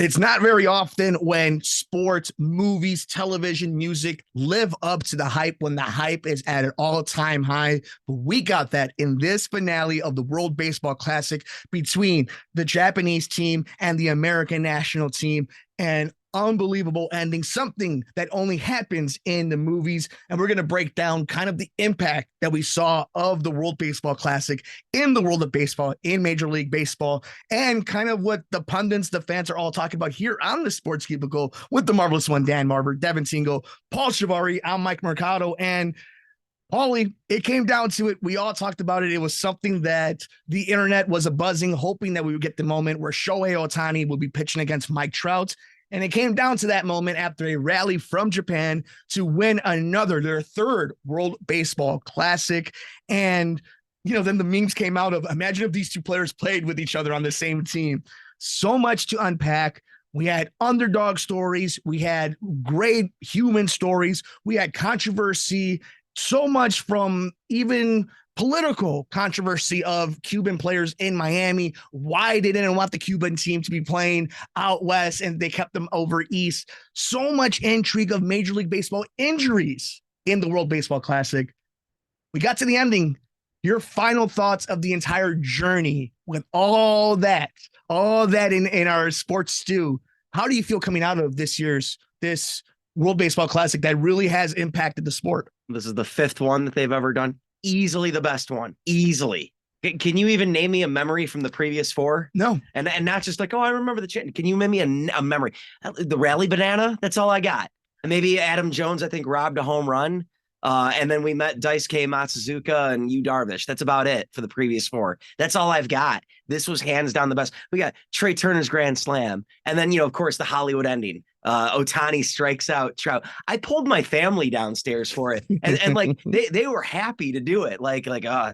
It's not very often when sports, movies, television, music live up to the hype when the hype is at an all-time high. But we got that in this finale of the World Baseball Classic between the Japanese team and the American national team. And unbelievable ending, something that only happens in the movies. And we're going to break down kind of the impact that we saw of the World Baseball Classic in the world of baseball, in Major League Baseball, and kind of what the pundits, the fans are all talking about here on the Sports Cubicle with the marvelous one, Dan Marver, Devin Tingle, Paul Chivari, I'm Mike Mercado, and Paulie, it came down to it. We all talked about it. It was something that the internet was a buzzing, hoping that we would get the moment where Shohei Ohtani would be pitching against Mike Trout. And it came down to that moment after a rally from Japan to win their third World Baseball Classic. And, then the memes came out of, imagine if these two players played with each other on the same team. So much to unpack. We had underdog stories. We had great human stories. We had controversy, so much from even political controversy of Cuban players in Miami, why they didn't want the Cuban team to be playing out west and they kept them over east. So much intrigue of Major League Baseball injuries in the World Baseball Classic. We got to the ending. Your final thoughts of the entire journey with all that in our sports stew. How do you feel coming out of this World Baseball Classic that really has impacted the sport? This is the fifth one that they've ever done. Easily the best one. Easily. Can you even name me a memory from the previous four? No. And not just like, oh, I remember the chant. Can you name me a memory? The rally banana? That's all I got. And maybe Adam Jones, I think, robbed a home run. And then we met Daisuke Matsuzuka and Yu Darvish. That's about it for the previous four. That's all I've got. This was hands down the best. We got Trey Turner's grand slam. And then, of course, the Hollywood ending. Ohtani strikes out Trout. I pulled my family downstairs for it. And like, they were happy to do it. Like,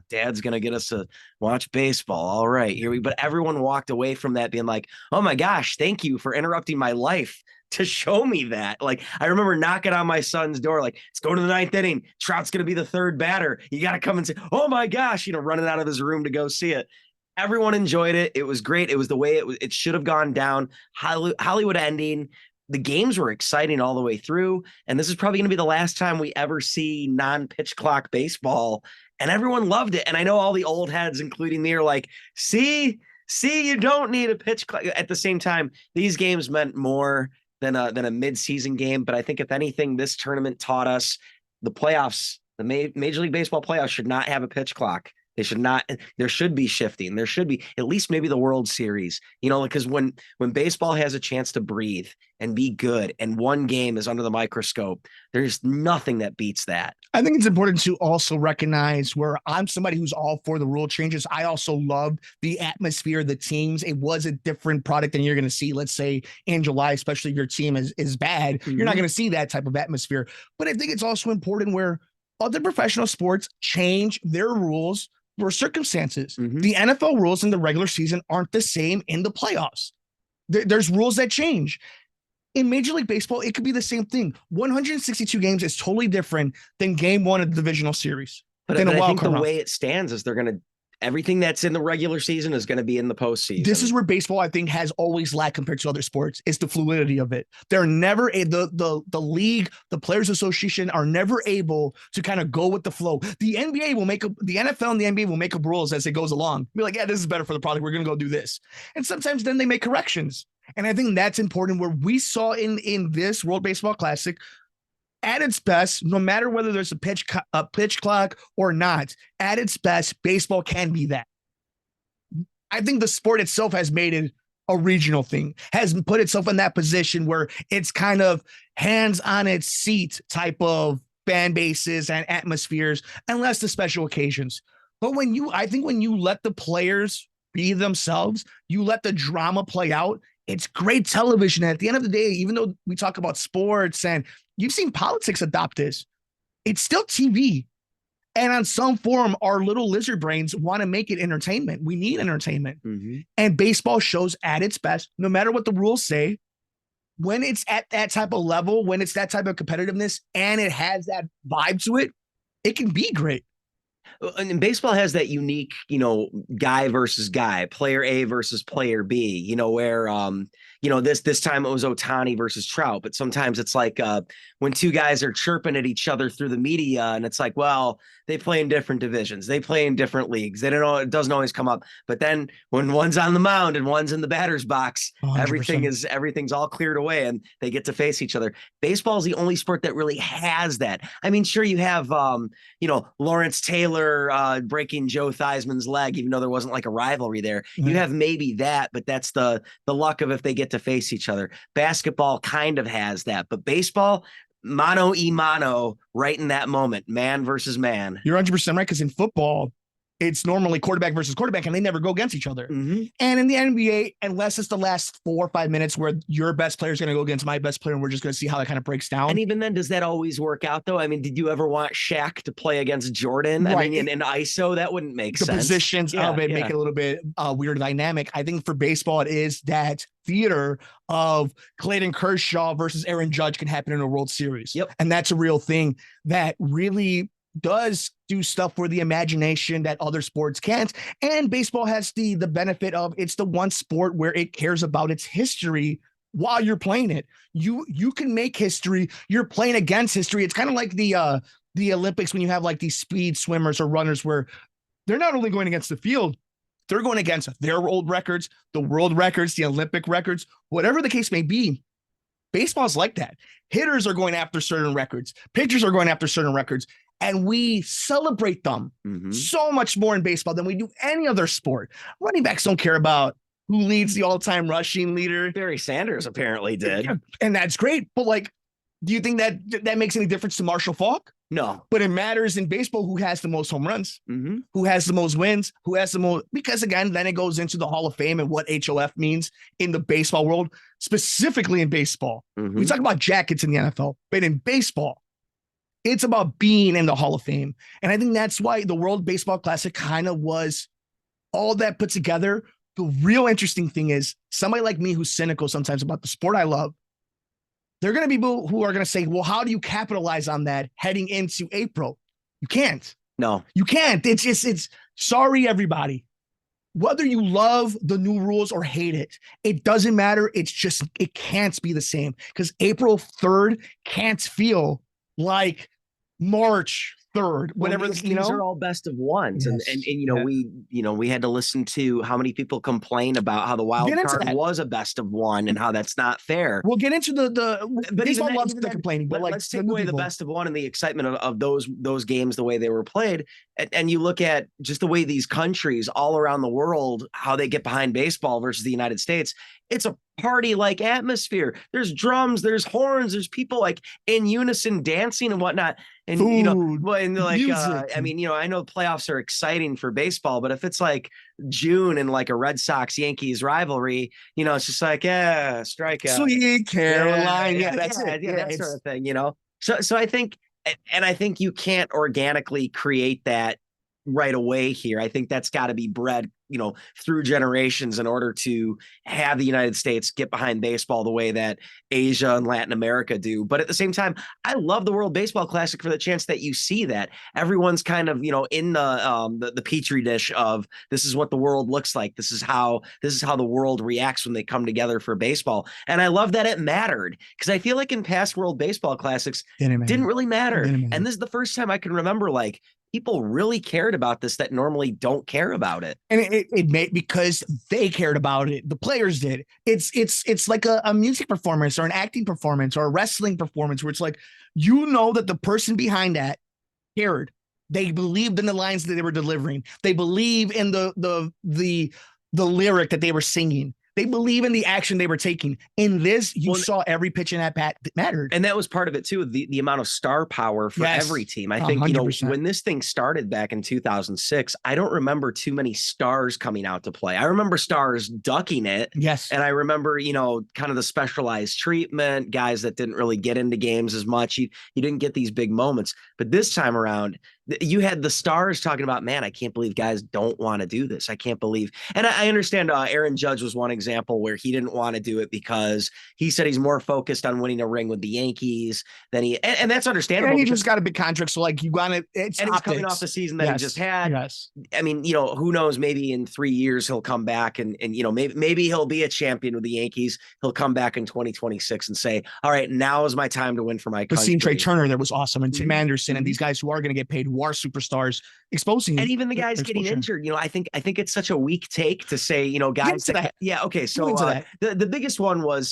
Dad's going to get us to watch baseball. All right, here we, but everyone walked away from that being like, oh my gosh, thank you for interrupting my life to show me that. Like, I remember knocking on my son's door, like, it's going to the ninth inning. Trout's going to be the third batter. You got to come and say, oh my gosh, running out of his room to go see it. Everyone enjoyed it. It was great. It was the way it should have gone down. Hollywood ending. The games were exciting all the way through. And this is probably going to be the last time we ever see non-pitch clock baseball. And everyone loved it. And I know all the old heads, including me, are like, see, you don't need a pitch clock. At the same time, these games meant more than a mid-season game. But I think if anything, this tournament taught us the playoffs, the Major League Baseball playoffs should not have a pitch clock. They should not. There should be shifting. There should be at least maybe the World Series, because when baseball has a chance to breathe and be good and one game is under the microscope, there's nothing that beats that. I think it's important to also recognize where I'm somebody who's all for the rule changes. I also love the atmosphere of the teams. It was a different product than you're going to see, let's say, in July, especially if your team is bad. Mm-hmm. You're not going to see that type of atmosphere. But I think it's also important where other professional sports change their rules for circumstances. Mm-hmm. The NFL rules in the regular season aren't the same in the playoffs. There's rules that change. In Major League Baseball, it could be the same thing. 162 games is totally different than game one of the divisional series. But I think the way it stands is everything that's in the regular season is going to be in the postseason. This is where baseball, I think, has always lacked compared to other sports. It's the fluidity of it. They're never the league, the Players Association are never able to kind of go with the flow. The NBA will the NFL and the NBA will make up rules as it goes along. Be like, yeah, this is better for the product. We're going to go do this. And sometimes then they make corrections. And I think that's important where we saw in this World Baseball Classic, at its best, no matter whether there's a pitch clock or not, at its best, baseball can be that. I think the sport itself has made it a regional thing, has put itself in that position where it's kind of hands on its seat type of fan bases and atmospheres, unless the special occasions. But I think when you let the players be themselves, you let the drama play out, it's great television. And at the end of the day, even though we talk about sports and you've seen politics adopt this, it's still TV. And on some form, our little lizard brains want to make it entertainment. We need entertainment. Mm-hmm. And baseball shows at its best, no matter what the rules say, when it's at that type of level, when it's that type of competitiveness, and it has that vibe to it, it can be great. And baseball has that unique, guy versus guy, player A versus player B, where, this time it was Ohtani versus Trout, but sometimes it's like when two guys are chirping at each other through the media, and it's like, well, they play in different divisions, they play in different leagues. They don't know, it doesn't always come up. But then when one's on the mound and one's in the batter's box, 100%. everything's all cleared away and they get to face each other. Baseball is the only sport that really has that. I mean, sure, you have Lawrence Taylor breaking Joe Theismann's leg, even though there wasn't like a rivalry there. Mm-hmm. You have maybe that, but that's the luck of if they get to face each other. Basketball kind of has that, but baseball, mano y mano, right in that moment, man versus man. You're 100% right, because in football, it's normally quarterback versus quarterback, and they never go against each other. Mm-hmm. And in the NBA, unless it's the last 4 or 5 minutes where your best player is going to go against my best player, and we're just going to see how that kind of breaks down. And even then, does that always work out, though? I mean, did you ever want Shaq to play against Jordan? Right. I mean, in ISO, that wouldn't make sense. The positions of it make it a little bit weird dynamic. I think for baseball, it is that theater of Clayton Kershaw versus Aaron Judge can happen in a World Series. Yep. And that's a real thing that really does do stuff for the imagination that other sports can't. And baseball has the benefit of it's the one sport where it cares about its history while you're playing it. You can make history. You're playing against history. It's kind of like the Olympics when you have like these speed swimmers or runners where they're not only going against the field, they're going against their old records, the world records, the Olympic records, whatever the case may be. Baseball's like that. Hitters are going after certain records. Pitchers are going after certain records. And we celebrate them so much more in baseball than we do any other sport. Running backs don't care about who leads the all-time rushing leader. Barry Sanders apparently did. And that's great. But like, do you think that makes any difference to Marshall Faulk? No. But it matters in baseball who has the most home runs, who has the most wins, who has the most, because again, then it goes into the Hall of Fame and what HOF means in the baseball world, specifically in baseball. We talk about jackets in the NFL, but in baseball, it's about being in the Hall of Fame. And I think that's why the World Baseball Classic kind of was all that put together. The real interesting thing is somebody like me who's cynical sometimes about the sport I love, there are going to be people who are going to say, well, how do you capitalize on that heading into April? You can't. No, you can't. It's sorry, everybody. Whether you love the new rules or hate it, it doesn't matter. It's just, it can't be the same because April 3rd can't feel like March 3rd, whatever. These are all best of ones. Yes. And we had to listen to how many people complain about how the wild card was a best of one and how that's not fair. We'll get into but baseball loves the complaining, but let's take away the best of one and the excitement of those games, the way they were played. And you look at just the way these countries all around the world, how they get behind baseball versus the United States. It's a party-like atmosphere. There's drums, there's horns, there's people like in unison dancing and whatnot. And food, I know playoffs are exciting for baseball, but if it's like June and like a Red Sox Yankees rivalry, it's just like, strikeout. Sweet Caroline. That's it. That sort of thing, So I think, and I think you can't organically create that right away here. I think that's got to be bred, through generations in order to have the United States get behind baseball the way that Asia and Latin America do. But at the same time, I love the World Baseball Classic for the chance that you see that everyone's kind of, in the petri dish of this is what the world looks like. This is how the world reacts when they come together for baseball. And I love that it mattered because I feel like in past World Baseball Classics, didn't really matter. And this is the first time I can remember like people really cared about this that normally don't care about it. And it made because they cared about it. The players did. It's like a music performance or an acting performance or a wrestling performance where it's like, that the person behind that cared. They believed in the lines that they were delivering. They believe in the lyric that they were singing. They believe in the action they were taking. In this, you saw every pitch in that bat that mattered. And that was part of it too, the amount of star power for every team. I think, 100%. When this thing started back in 2006, I don't remember too many stars coming out to play. I remember stars ducking it. Yes. And I remember, kind of the specialized treatment, guys that didn't really get into games as much. You didn't get these big moments. But this time around, You had the stars talking about, man, I can't believe guys don't want to do this. I can't believe. And I understand Aaron Judge was one example where he didn't want to do it because he said he's more focused on winning a ring with the Yankees than and that's understandable. And he just got a big contract. So like you want to, it's and he's coming off the season that he just had. Yes. I mean, who knows, maybe in 3 years he'll come back and maybe he'll be a champion with the Yankees. He'll come back in 2026 and say, all right, now is my time to win for my country. But seeing Trey Turner, that was awesome. And Tim Anderson and these guys who are going to get paid, who are superstars, exposing. And even the guys getting injured, I think it's such a weak take to say, guys. Yeah. Okay. So the biggest one was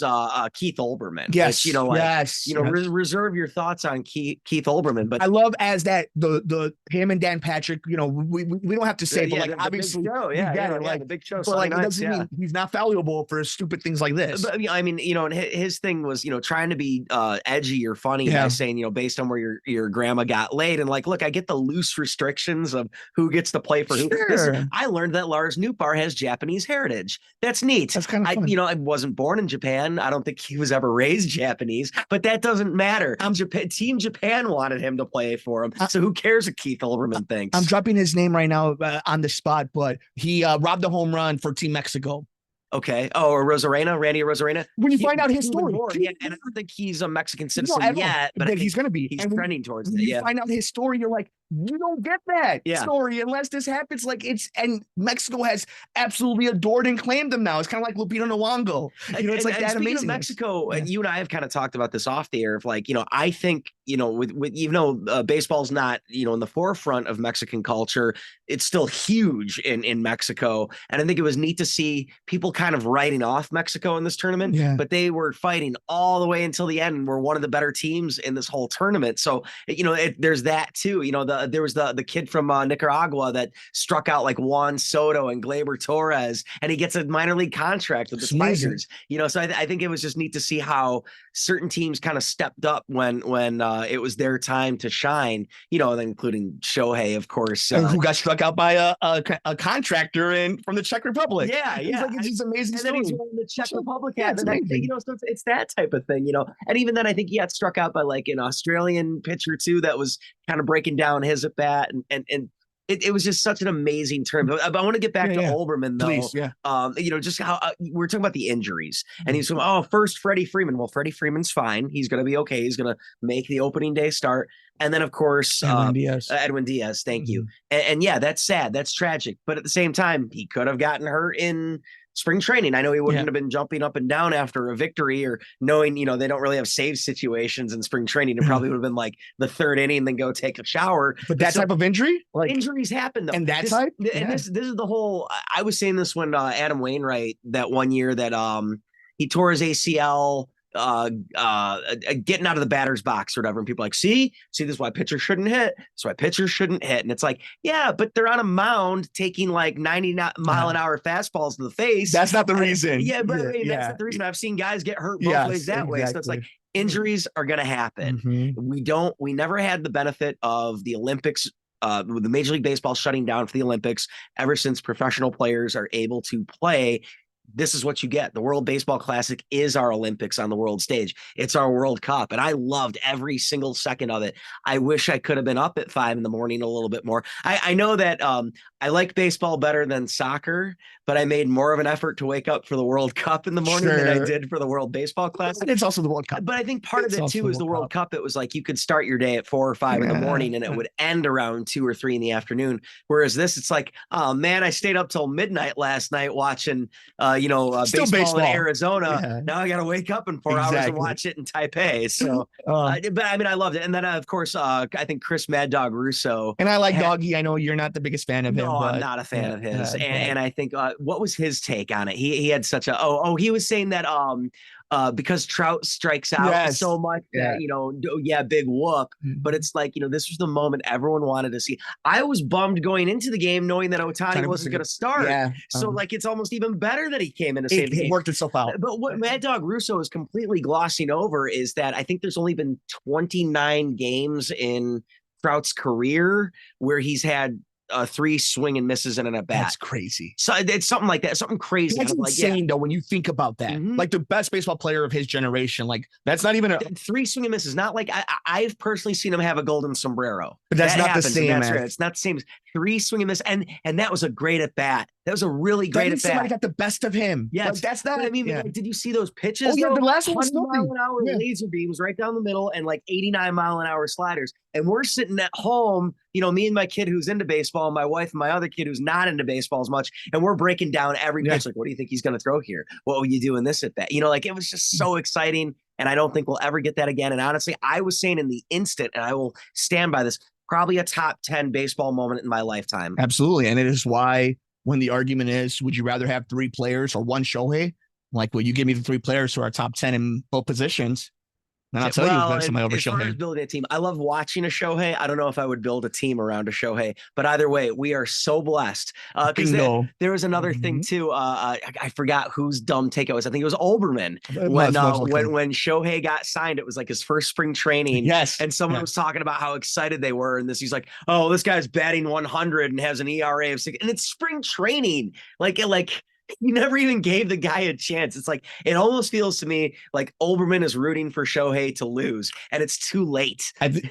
Keith Olbermann. Yes. Which, reserve your thoughts on Keith Olbermann. But I love as that the him and Dan Patrick, we don't have to say, but like obviously, the big show. But like it doesn't mean he's not valuable for stupid things like this. But I mean, and his thing was, trying to be edgy or funny by saying, based on where your grandma got laid, and like, look, I get the loose restrictions of who gets to play for who. Sure. I learned that Lars Nootbaar has Japanese heritage. That's neat. That's kind of fun. I wasn't born in Japan. I don't think he was ever raised Japanese, but that doesn't matter. Team Japan wanted him to play for him. So who cares what Keith Olbermann thinks? I'm dropping his name right now on the spot, but he robbed a home run for Team Mexico. Okay. Oh, or Randy Rosarena. When you find out his story. And I don't think he's a Mexican citizen yet, but he's going to be. He's trending towards it. You find out his story, you're like, you don't get that story unless this happens. Like and Mexico has absolutely adored and claimed him now. It's kind of like Lupita Nyong'o. It's like that amazing. Mexico, and you and I have kind of talked about this off the air of like, I think, with baseball's not, in the forefront of Mexican culture, it's still huge in Mexico. And I think it was neat to see people kind of writing off Mexico in this tournament, but they were fighting all the way until the end and were one of the better teams in this whole tournament. So, there's that too. There was the kid from Nicaragua that struck out like Juan Soto and Gleyber Torres, and he gets a minor league contract with the Spikers. So I think it was just neat to see how certain teams kind of stepped up when it was their time to shine, including Shohei, of course, who got struck out by a contractor from the Czech Republic. It's just amazing. And then he's wearing the Czech Republic hat. So it's that type of thing, And even then, I think he got struck out by like an Australian pitcher too that was kind of breaking down his at bat, and it was just such an amazing term. But I want to get back to Olbermann, though. Please, just how we're talking about the injuries. And he's going, first Freddie Freeman. Well, Freddie Freeman's fine. He's going to be okay. He's going to make the opening day start. And then, of course, Edwin Diaz. Thank you. And that's sad. That's tragic. But at the same time, he could have gotten hurt in spring training. I know he wouldn't have been jumping up and down after a victory or knowing, they don't really have save situations in spring training. It probably would have been like the third inning and then go take a shower. But that type of injury? Like injuries happen though. And that type? And this is the whole, I was saying this when Adam Wainwright, that one year that he tore his ACL getting out of the batter's box or whatever, and people are like, see this is why pitchers shouldn't hit. That's why pitchers shouldn't hit. And it's like, but they're on a mound taking like 90 mile an hour fastballs to the face. That's not the reason. That's not the reason. I've seen guys get hurt both ways that way. So it's like injuries are going to happen. We never had the benefit of the Olympics, with the Major League Baseball shutting down for the Olympics ever since professional players are able to play. This is what you get. The World Baseball Classic is our Olympics on the world stage. It's our World Cup. And I loved every single second of it. I wish I could have been up at 5 a.m. a little bit more. I know that I like baseball better than soccer, but I made more of an effort to wake up for the World Cup in the morning than I did for the World Baseball Classic. And it's also the World Cup. But I think part of it too is the World Cup. It was like you could start your day at 4 or 5 in the morning and it would end around 2 or 3 in the afternoon. Whereas this, it's like, oh man, I stayed up till midnight last night watching baseball in Arizona. Now I got to wake up in 4 hours and watch it in Taipei. So, but I mean, I loved it. And then of course, I think Chris Mad Dog Russo. And I like Doggy. I know you're not the biggest fan of him. No, I'm not a fan of his. And I think what was his take on it? He had such a he was saying that because Trout strikes out so much that, big whoop. But it's like, this was the moment everyone wanted to see. I was bummed going into the game knowing that Ohtani wasn't going to start. So like, it's almost even better that he came in to save the game. It worked itself out. But what Mad Dog Russo is completely glossing over is that I think there's only been 29 games in Trout's career where he's had 3 swing and misses and an at bat. That's crazy. So it's something like that, something crazy. That's insane, though, when you think about that. Mhm. Like the best baseball player of his generation. Like that's not even 3 swing and misses. Not like I've personally seen him have a golden sombrero. But that's that not happens, the same. That's right. It's not the same. 3 swing and miss, and that was a great at bat. That was a really great at bat. Somebody got the best of him. Yeah, like, that's not. I mean, like, did you see those pitches? Oh yeah, the last one was 100-mile-an-hour laser beams right down the middle, and like 89-mile-an-hour sliders. And we're sitting at home, me and my kid who's into baseball, and my wife and my other kid who's not into baseball as much, and we're breaking down every pitch. Like, what do you think he's going to throw here? What will you do in this at bat? Like it was just so exciting, and I don't think we'll ever get that again. And honestly, I was saying in the instant, and I will stand by this, probably a top 10 baseball moment in my lifetime. Absolutely. And it is why when the argument is, would you rather have 3 players or 1 Shohei? Like, will you give me the 3 players who are top 10 in both positions? And I'll tell you, somebody over Shohei. Building a team. I love watching a Shohei. I don't know if I would build a team around a Shohei, but either way, we are so blessed. Because there was another thing too. I forgot whose dumb take it was. I think it was Olbermann. When Shohei got signed, it was like his first spring training. Yes. And someone was talking about how excited they were. And he's like, oh, this guy's batting 100 and has an ERA of 6. And it's spring training. Like you never even gave the guy a chance. It's like, it almost feels to me like Olbermann is rooting for Shohei to lose, and it's too late. It's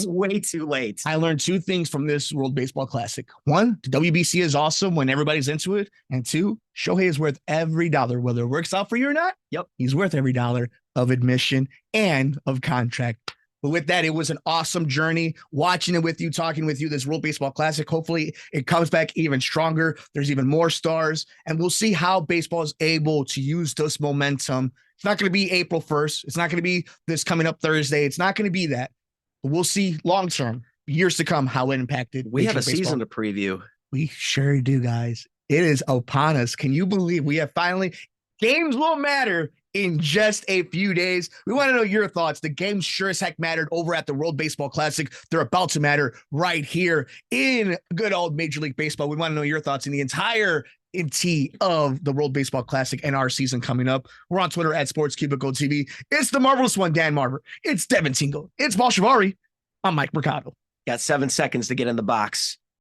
way too late. I learned 2 things from this World Baseball Classic. 1, the WBC is awesome when everybody's into it. And 2, Shohei is worth every dollar, whether it works out for you or not. Yep. He's worth every dollar of admission and of contract. But with that, it was an awesome journey watching it with you, talking with you, this World Baseball Classic. Hopefully it comes back even stronger. There's even more stars, and we'll see how baseball is able to use this momentum. It's not going to be April 1st. It's not going to be this coming up Thursday. It's not going to be that. But we'll see long-term, years to come, how it impacted. We have a season to preview. We sure do, guys. It is upon us. Can you believe we have finally – games will matter in just a few days. We want to know your thoughts. The games sure as heck mattered over at the World Baseball Classic. They're about to matter right here in good old Major League Baseball. We want to know your thoughts in the entire of the World Baseball Classic and our season coming up. We're on Twitter at Sports Cubicle TV. It's the marvelous one, Dan Marver. It's Devin Tingle. It's Chivari. I'm Mike Mercado. Got 7 seconds to get in the box.